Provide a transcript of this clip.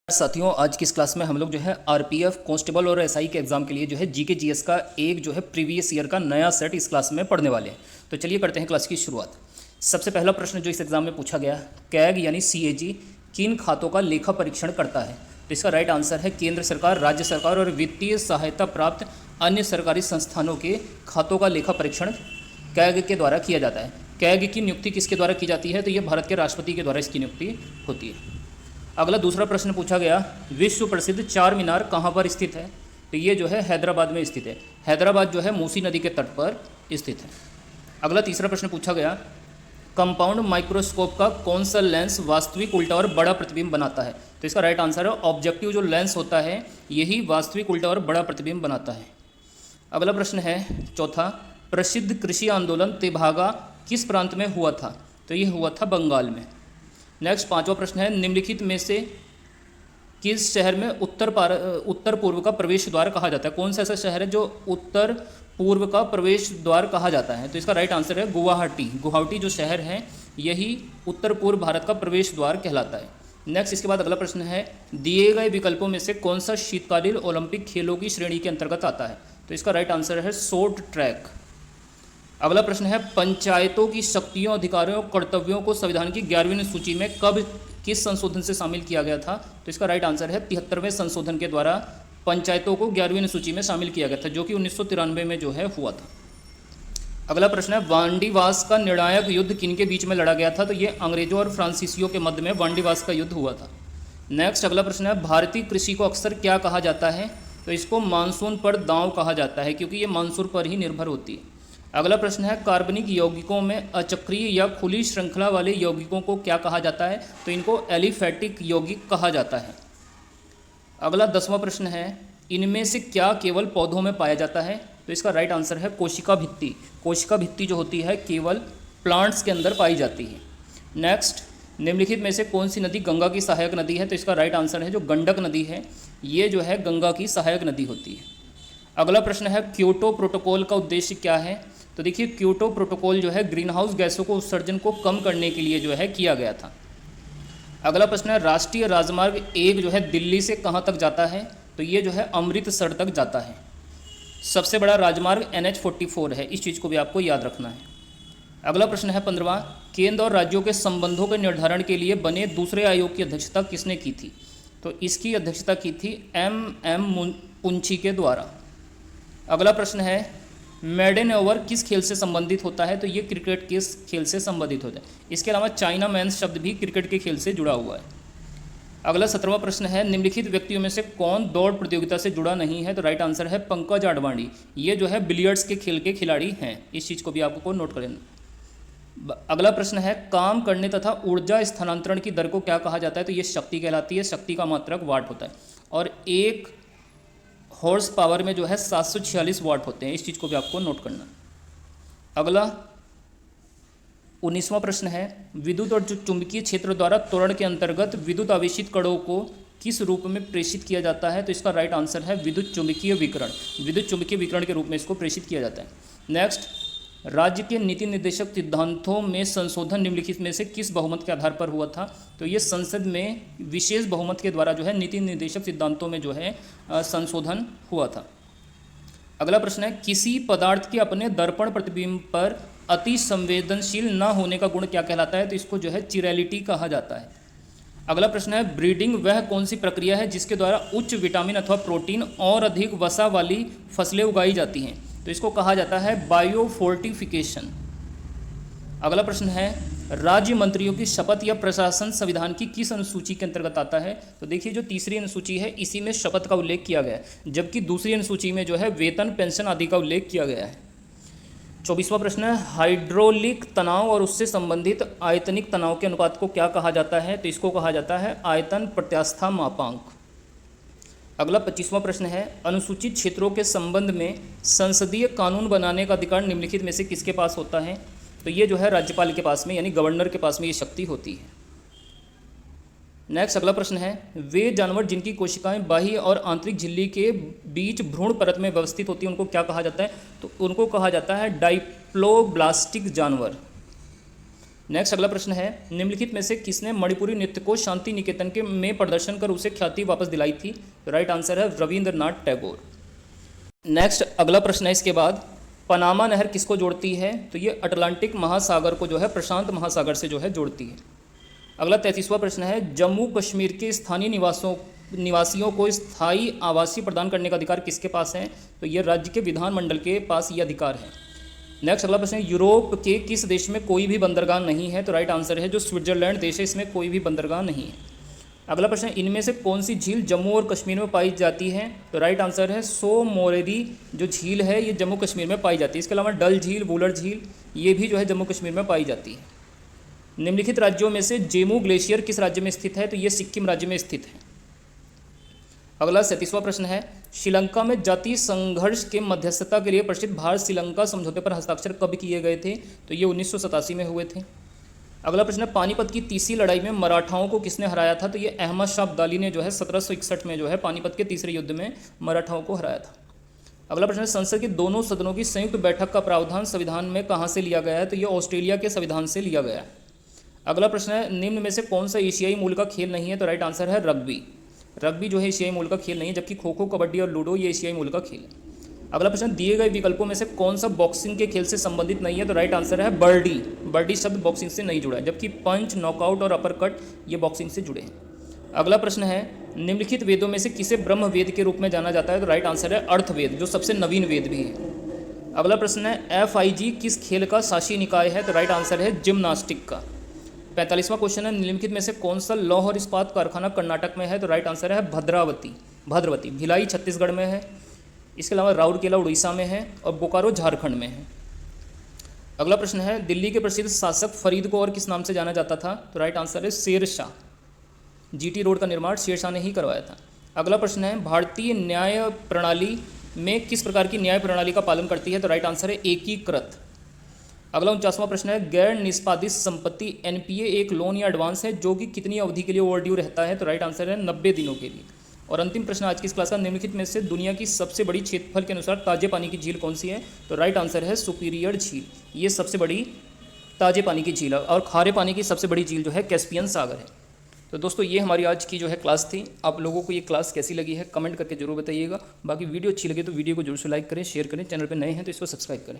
साथियों, आज की इस क्लास में हम लोग जो है आरपीएफ कांस्टेबल और एसआई के एग्जाम के लिए जो है जीके जीएस का एक जो है प्रीवियस ईयर का नया सेट इस क्लास में पढ़ने वाले हैं। तो चलिए करते हैं क्लास की शुरुआत। सबसे पहला प्रश्न जो इस एग्जाम में पूछा गया, कैग यानी सीएजी किन खातों का लेखा परीक्षण करता है? तो इसका राइट आंसर है केंद्र सरकार, राज्य सरकार और वित्तीय सहायता प्राप्त अन्य सरकारी संस्थानों के खातों का लेखा परीक्षण कैग के द्वारा किया जाता है। कैग की नियुक्ति किसके द्वारा की जाती है? तो ये भारत के राष्ट्रपति के द्वारा इसकी नियुक्ति होती है। अगला दूसरा प्रश्न पूछा गया, विश्व प्रसिद्ध चार मीनार कहाँ पर स्थित है? तो ये जो है हैदराबाद में स्थित है। हैदराबाद जो है मूसी नदी के तट पर स्थित है। अगला तीसरा प्रश्न पूछा गया, कंपाउंड माइक्रोस्कोप का कौन सा लेंस वास्तविक उल्टा और बड़ा प्रतिबिंब बनाता है? तो इसका राइट आंसर है ऑब्जेक्टिव जो लेंस होता है यही वास्तविक उल्टा और बड़ा प्रतिबिंब बनाता है। अगला प्रश्न है चौथा, प्रसिद्ध कृषि आंदोलन तेभागा किस प्रांत में हुआ था? तो ये हुआ था बंगाल में। नेक्स्ट पांचवा प्रश्न है, निम्नलिखित में से किस शहर में उत्तर पूर्व का प्रवेश द्वार कहा जाता है? कौन सा ऐसा शहर है जो उत्तर पूर्व का प्रवेश द्वार कहा जाता है? तो इसका राइट आंसर है गुवाहाटी। गुवाहाटी जो शहर है यही उत्तर पूर्व भारत का प्रवेश द्वार कहलाता है। नेक्स्ट इसके बाद अगला प्रश्न है, दिए गए विकल्पों में से कौन सा शीतकालीन ओलंपिक खेलों की श्रेणी के अंतर्गत आता है? तो इसका राइट आंसर है शॉर्ट ट्रैक। अगला प्रश्न है, पंचायतों की शक्तियों, अधिकारों और कर्तव्यों को संविधान की 11वीं सूची में कब किस संशोधन से शामिल किया गया था? तो इसका राइट आंसर है 73वें संशोधन के द्वारा पंचायतों को 11वीं सूची में शामिल किया गया था, जो कि 1993 में जो है हुआ था। अगला प्रश्न है, वांडीवास का निर्णायक युद्ध किनके बीच में लड़ा गया था? तो ये अंग्रेजों और फ्रांसीसियों के मध्य में वांडीवास का युद्ध हुआ था। नेक्स्ट अगला प्रश्न है, भारतीय कृषि को अक्सर क्या कहा जाता है? तो इसको मानसून पर दांव कहा जाता है, क्योंकि ये मानसून पर ही निर्भर होती है। अगला प्रश्न है, कार्बनिक यौगिकों में अचक्रीय या खुली श्रृंखला वाले यौगिकों को क्या कहा जाता है? तो इनको एलिफैटिक यौगिक कहा जाता है। अगला 10वां प्रश्न है, इनमें से क्या केवल पौधों में पाया जाता है? तो इसका राइट आंसर है कोशिका भित्ति। कोशिका भित्ति जो होती है केवल प्लांट्स के अंदर पाई जाती है। नेक्स्ट, निम्नलिखित में से कौन सी नदी गंगा की सहायक नदी है? तो इसका राइट आंसर है जो गंडक नदी है, ये जो है गंगा की सहायक नदी होती है। अगला प्रश्न है, क्योटो प्रोटोकॉल का उद्देश्य क्या है? तो देखिए, क्योटो प्रोटोकॉल जो है ग्रीन हाउस गैसों को उत्सर्जन को कम करने के लिए जो है किया गया था। अगला प्रश्न है, राष्ट्रीय राजमार्ग 1 जो है दिल्ली से कहाँ तक जाता है? तो ये जो है अमृतसर तक जाता है। सबसे बड़ा राजमार्ग NH-44 है, इस चीज़ को भी आपको याद रखना है। अगला प्रश्न है 15वां, केंद्र और राज्यों के संबंधों के निर्धारण के लिए बने दूसरे आयोग की अध्यक्षता किसने की थी? तो इसकी अध्यक्षता की थी M पुंछी के द्वारा। अगला प्रश्न है, मेडन ओवर किस खेल से संबंधित होता है? तो ये क्रिकेट के खेल से संबंधित होता है। इसके अलावा चाइना मैन्स शब्द भी क्रिकेट के खेल से जुड़ा हुआ है। अगला 17वां प्रश्न है, निम्नलिखित व्यक्तियों में से कौन दौड़ प्रतियोगिता से जुड़ा नहीं है? तो राइट आंसर है पंकज आडवाणी। ये जो है बिलियर्ड्स के खेल के खिलाड़ी हैं, इस चीज़ को भी आपको नोट कर लेना। अगला प्रश्न है, काम करने तथा ऊर्जा स्थानांतरण की दर को क्या कहा जाता है? तो ये शक्ति कहलाती है। शक्ति का मात्रक वाट होता है और एक हॉर्स पावर में जो है 746 वाट होते हैं, इस चीज़ को भी आपको नोट करना। अगला 19वां प्रश्न है, विद्युत और चुंबकीय क्षेत्र द्वारा त्वरण के अंतर्गत विद्युत आवेशित कणों को किस रूप में प्रेषित किया जाता है? तो इसका राइट आंसर है विद्युत चुंबकीय विकिरण। विद्युत चुंबकीय विकिरण के रूप में इसको प्रेषित किया जाता है। नेक्स्ट, राज्य के नीति निर्देशक सिद्धांतों में संशोधन निम्नलिखित में से किस बहुमत के आधार पर हुआ था? तो ये संसद में विशेष बहुमत के द्वारा जो है नीति निर्देशक सिद्धांतों में जो है संशोधन हुआ था। अगला प्रश्न है, किसी पदार्थ के अपने दर्पण प्रतिबिंब पर अति संवेदनशील न होने का गुण क्या कहलाता है? तो इसको जो है चिरैलिटी कहा जाता है। अगला प्रश्न है, ब्रीडिंग वह कौन सी प्रक्रिया है जिसके द्वारा उच्च विटामिन अथवा प्रोटीन और अधिक वसा वाली फसलें उगाई जाती हैं? तो इसको कहा जाता है बायोफोर्टिफिकेशन। अगला प्रश्न है, राज्य मंत्रियों की शपथ या प्रशासन संविधान की किस अनुसूची के अंतर्गत आता है? तो देखिए, जो तीसरी अनुसूची है इसी में शपथ का उल्लेख किया गया है, जबकि दूसरी अनुसूची में जो है वेतन, पेंशन आदि का उल्लेख किया गया है। 24वां प्रश्न है, हाइड्रोलिक तनाव और उससे संबंधित आयतनिक तनाव के अनुपात को क्या कहा जाता है? तो इसको कहा जाता है आयतन प्रत्यास्था मापांक। अगला 25वां प्रश्न है, अनुसूचित क्षेत्रों के संबंध में संसदीय कानून बनाने का अधिकार निम्नलिखित में से किसके पास होता है? तो ये जो है राज्यपाल के पास में, यानी गवर्नर के पास में ये शक्ति होती है। नेक्स्ट अगला प्रश्न है, वे जानवर जिनकी कोशिकाएं बाह्य और आंतरिक झिल्ली के बीच भ्रूण परत में व्यवस्थित होती है उनको क्या कहा जाता है? तो उनको कहा जाता है डाइप्लोब्लास्टिक जानवर। नेक्स्ट अगला प्रश्न है, निम्नलिखित में से किसने मणिपुरी नृत्य को शांति निकेतन के में प्रदर्शन कर उसे ख्याति वापस दिलाई थी? तो राइट आंसर है रविंद्रनाथ टैगोर। नेक्स्ट अगला प्रश्न है इसके बाद, पनामा नहर किसको जोड़ती है? तो ये अटलांटिक महासागर को जो है प्रशांत महासागर से जो है जोड़ती है। अगला 33वां प्रश्न है, जम्मू कश्मीर के स्थानीय निवासियों को स्थायी आवासीय प्रदान करने का अधिकार किसके पास है? तो ये राज्य के विधानमंडल के पास ये अधिकार है। नेक्स्ट अगला प्रश्न है, यूरोप के किस देश में कोई भी बंदरगाह नहीं है? तो राइट आंसर है जो स्विट्जरलैंड देश है, इसमें कोई भी बंदरगाह नहीं है। अगला प्रश्न है, इनमें से कौन सी झील जम्मू और कश्मीर में पाई जाती है? तो राइट आंसर है सो मोरेरी जो झील है ये जम्मू कश्मीर में पाई जाती है। इसके अलावा डल झील, वुलर झील ये भी जो है जम्मू कश्मीर में पाई जाती है। निम्नलिखित राज्यों में से जेमू ग्लेशियर किस राज्य में स्थित है? तो ये सिक्किम राज्य में स्थित है। अगला 37वां प्रश्न है, श्रीलंका में जातीय संघर्ष के मध्यस्थता के लिए प्रसिद्ध भारत श्रीलंका समझौते पर हस्ताक्षर कब किए गए थे? तो ये 1987 में हुए थे। अगला प्रश्न है, पानीपत की तीसरी लड़ाई में मराठाओं को किसने हराया था? तो ये अहमद शाह अब्दाली ने जो है 1761 में जो है पानीपत के तीसरे युद्ध में मराठाओं को हराया था। अगला प्रश्न है, संसद के दोनों सदनों की संयुक्त बैठक का प्रावधान संविधान में कहाँ से लिया गया है? तो ये ऑस्ट्रेलिया के संविधान से लिया गया है। अगला प्रश्न है, निम्न में से कौन सा एशियाई मूल का खेल नहीं है? तो राइट आंसर है रग्बी। रग्बी जो है एशियाई मूल का खेल नहीं है, जबकि खो खो, कबड्डी और लूडो ये एशियाई मूल का खेल है। अगला प्रश्न, दिए गए विकल्पों में से कौन सा बॉक्सिंग के खेल से संबंधित नहीं है? तो राइट आंसर है बर्डी। बर्डी शब्द बॉक्सिंग से नहीं जुड़ा है, जबकि पंच, नॉकआउट और अपर कट ये बॉक्सिंग से जुड़े हैं। अगला प्रश्न है, निम्नलिखित वेदों में से किसे ब्रह्म वेद के रूप में जाना जाता है? तो राइट आंसर है अर्थवेद, जो सबसे नवीन वेद भी है। अगला प्रश्न है, FIG किस खेल का शासी निकाय है? तो राइट आंसर है जिम्नास्टिक का। 45वां क्वेश्चन है, निम्नलिखित में से कौन सा लौह और इस्पात कारखाना कर्नाटक में है? तो राइट आंसर है भद्रावती। भिलाई छत्तीसगढ़ में है। इसके अलावा राउरकेला उड़ीसा में है और बोकारो झारखंड में है। अगला प्रश्न है, दिल्ली के प्रसिद्ध शासक फरीद को और किस नाम से जाना जाता था? तो राइट आंसर है शेर शाह। GT रोड का निर्माण शेर शाह ने ही करवाया था। अगला प्रश्न है, भारतीय न्याय प्रणाली में किस प्रकार की न्याय प्रणाली का पालन करती है? तो राइट आंसर है एकीकृत। अगला 49वां प्रश्न है, गैर निष्पादित संपत्ति NPA एक लोन या एडवांस है जो कि कितनी अवधि के लिए ओवरड्यू रहता है? तो राइट आंसर है 90 दिनों के लिए। और अंतिम प्रश्न आज की इस क्लास का, निम्नलिखित में से दुनिया की सबसे बड़ी क्षेत्रफल के अनुसार ताजे पानी की झील कौन सी है? तो राइट आंसर है सुपीरियर झील। ये सबसे बड़ी ताजे पानी की झील है। और खारे पानी की सबसे बड़ी झील जो है कैस्पियन सागर है। तो दोस्तों ये हमारी आज की जो है क्लास थी। आप लोगों को ये क्लास कैसी लगी है कमेंट करके जरूर बताइएगा। बाकी वीडियो अच्छी लगे तो वीडियो को जरूर से लाइक करें, शेयर करें। चैनल पर नए हैं तो इसको सब्सक्राइब करें।